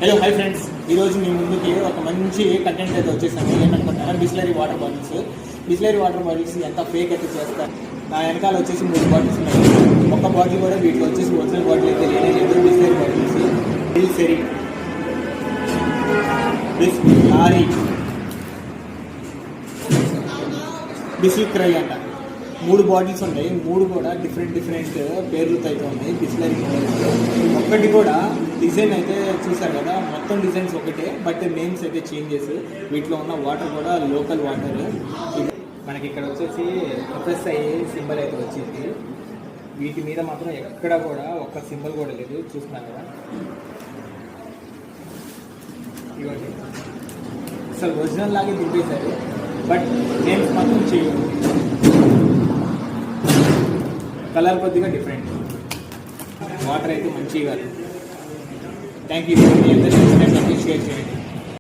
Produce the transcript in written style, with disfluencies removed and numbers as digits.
Hello hi friends, ఈరోజు మీ ముందుకి ఒక మంచి కంటెంట్ అయితే వచ్చేసాను. ఏమనుకుంటున్నారా, Bisleri water bottles. Bisleri water bottles ఎంత ఫేక్ అయితే చేస్తారు. నా వెనకాల వచ్చేసి 3 బాటిల్స్ ఉన్నాయి. ఒక్క బాటిల్ కూడా వీటిలో వచ్చేసి ఒరిజినల్ బాటిల్ అయితే లేనే లేదు. బిస్లరీ బాటిల్స్ బిల్సెరీ, బిస్లరీ, బిస్లరీ క్రై అంట. 3 బాటిల్స్ ఉంటాయి. 3 కూడా డిఫరెంట్ పేర్లతో అయితే ఉన్నాయి. బిస్లరీ ఒక్కటి కూడా డిజైన్ అయితే చూసారు కదా, మొత్తం డిజైన్స్ ఒకటే, బట్ నేమ్స్ అయితే చేంజెస్. వీటిలో ఉన్న వాటర్ కూడా లోకల్ వాటర్. మనకి ఇక్కడ వచ్చేసి ఎఫ్ఎస్ఐ సింబల్ అయితే వచ్చింది. వీటి మీద మాత్రం ఎక్కడ కూడా ఒక్క సింబల్ కూడా లేదు. చూస్తున్నారు కదా, ఇవ్వండి. అసలు ఒరిజినల్ లాగే దింపేశారు, బట్ నేమ్స్ మాత్రం చేయదు. కలర్ కొద్దిగా డిఫరెంట్. వాటర్ అయితే మంచిగా కాదు. Thank you. షేర్